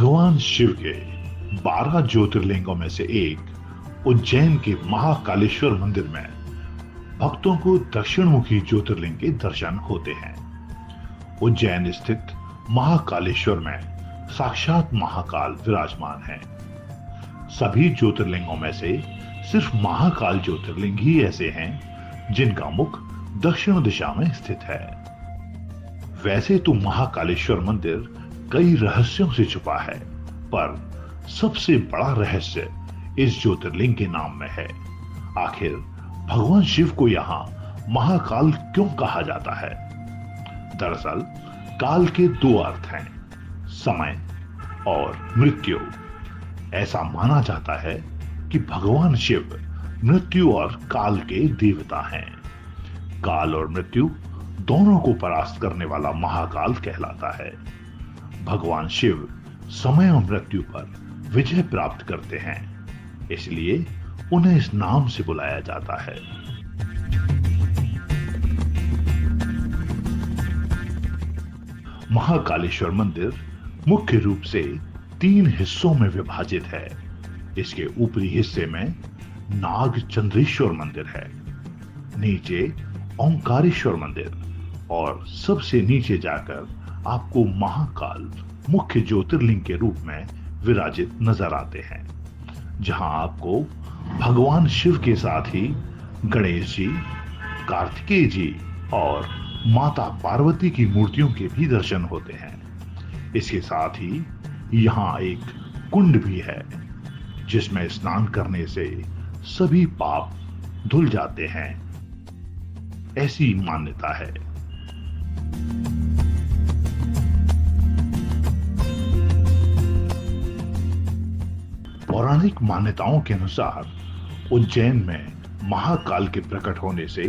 भगवान शिव के 12 ज्योतिर्लिंगों में से एक उज्जैन के महाकालेश्वर मंदिर में भक्तों को दक्षिणमुखी ज्योतिर्लिंग के दर्शन होते हैं। उज्जैन स्थित महाकालेश्वर में साक्षात महाकाल विराजमान है। सभी ज्योतिर्लिंगों में से सिर्फ महाकाल ज्योतिर्लिंग ही ऐसे हैं जिनका मुख दक्षिण दिशा में स्थित है। वैसे तो महाकालेश्वर मंदिर कई रहस्यों से छुपा है, पर सबसे बड़ा रहस्य इस ज्योतिर्लिंग के नाम में है। आखिर भगवान शिव को यहां महाकाल क्यों कहा जाता है? दरअसल काल के दो अर्थ हैं, समय और मृत्यु। ऐसा माना जाता है कि भगवान शिव मृत्यु और काल के देवता हैं। काल और मृत्यु दोनों को परास्त करने वाला महाकाल कहलाता है। भगवान शिव समय और मृत्यु पर विजय प्राप्त करते हैं, इसलिए उन्हें इस नाम से बुलाया जाता है। महाकालेश्वर मंदिर मुख्य रूप से 3 हिस्सों में विभाजित है। इसके ऊपरी हिस्से में नाग चंद्रेश्वर मंदिर है, नीचे ओंकारेश्वर मंदिर और सबसे नीचे जाकर आपको महाकाल मुख्य ज्योतिर्लिंग के रूप में विराजित नजर आते हैं, जहां आपको भगवान शिव के साथ ही गणेश जी, कार्तिकेय जी और माता पार्वती की मूर्तियों के भी दर्शन होते हैं। इसके साथ ही यहां एक कुंड भी है, जिसमें स्नान करने से सभी पाप धुल जाते हैं, ऐसी मान्यता है। पौराणिक मान्यताओं के अनुसार उज्जैन में महाकाल के प्रकट होने से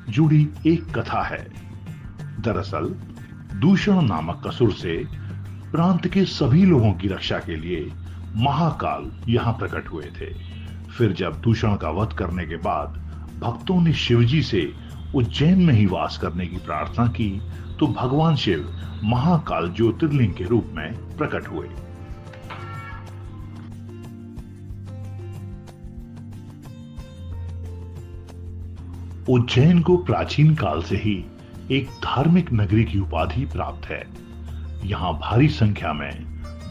जुड़ी एक कथा है। दरअसल दूषण नामक असुर से प्रांत के सभी लोगों की रक्षा के लिए महाकाल यहां प्रकट हुए थे। फिर जब दूषण का वध करने के बाद भक्तों ने शिवजी से उज्जैन में ही वास करने की प्रार्थना की, तो भगवान शिव महाकाल ज्योतिर्लिंग के रूप में प्रकट हुए। उज्जैन को प्राचीन काल से ही एक धार्मिक नगरी की उपाधि प्राप्त है। यहां भारी संख्या में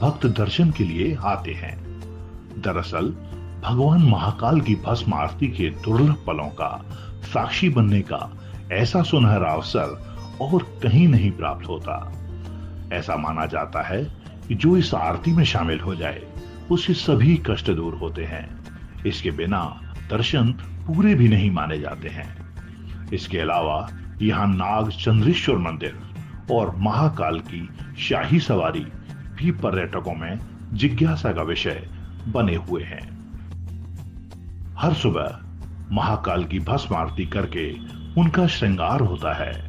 भक्त दर्शन के लिए आते हैं। दरअसल भगवान महाकाल की भस्म आरती के दुर्लभ पलों का साक्षी बनने का ऐसा सुनहरा अवसर और कहीं नहीं प्राप्त होता। ऐसा माना जाता है कि जो इस आरती में शामिल हो जाए, उसके सभी कष्ट दूर होते हैं। इसके बिना दर्शन पूरे भी नहीं माने जाते हैं। इसके अलावा यहाँ नाग चंद्रेश्वर मंदिर और महाकाल की शाही सवारी भी पर्यटकों में जिज्ञासा का विषय बने हुए हैं। हर सुबह महाकाल की भस्म आरती करके उनका श्रृंगार होता है।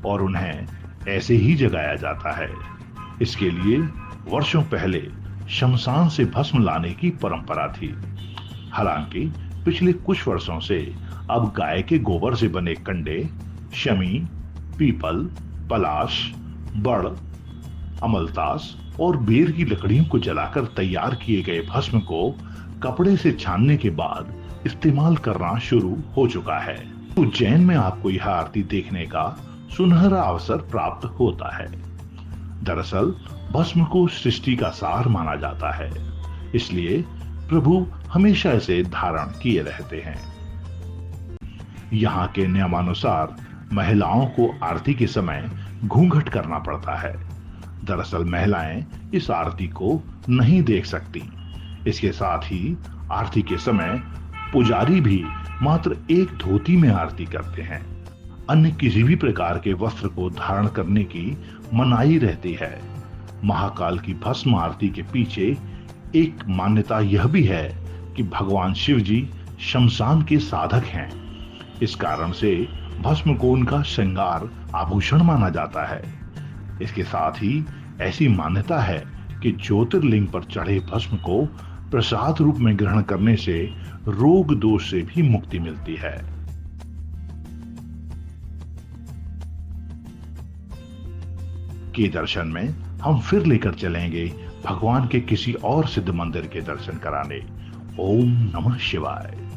और उन्हें ऐसे ही जगाया जाता है। इसके लिए वर्षों पहले शमशान से भस्म लाने की परंपरा थी। हालांकि पिछले कुछ वर्षों से अब गाय के गोबर से बने कंडे, शमी, पीपल, पलाश, बड़, अमलतास और बेर की लकड़ियों को जलाकर तैयार किए गए भस्म को कपड़े से छानने के बाद इस्तेमाल करना शुरू हो चुका है। उज्जैन में आपको यह आरती देखने का सुनहरा अवसर प्राप्त होता है। दरअसल भस्म को सृष्टि का सार माना जाता है, इसलिए प्रभु हमेशा इसे धारण किए रहते हैं। यहाँ के नियमानुसार महिलाओं को आरती के समय घूंघट करना पड़ता है। दरअसल महिलाएं इस आरती को नहीं देख सकती, इसके साथ ही आरती के समय पुजारी भी मात्र एक धोती में आरती करते हैं। अन्य किसी भी प्रकार के वस्त्र को धारण करने की मनाही रहती है। महाकाल की भस्म आरती के पीछे एक मान्यता यह भी है कि भगवान शिव जी शमशान के साधक हैं। इस कारण से भस्म को उनका श्रृंगार आभूषण माना जाता है। इसके साथ ही ऐसी मान्यता है कि ज्योतिर्लिंग पर चढ़े भस्म को प्रसाद रूप में ग्रहण करने से रोग दोष से भी मुक्ति मिलती है। के दर्शन में हम फिर लेकर चलेंगे भगवान के किसी और सिद्ध मंदिर के दर्शन कराने। ओम नमः शिवाय।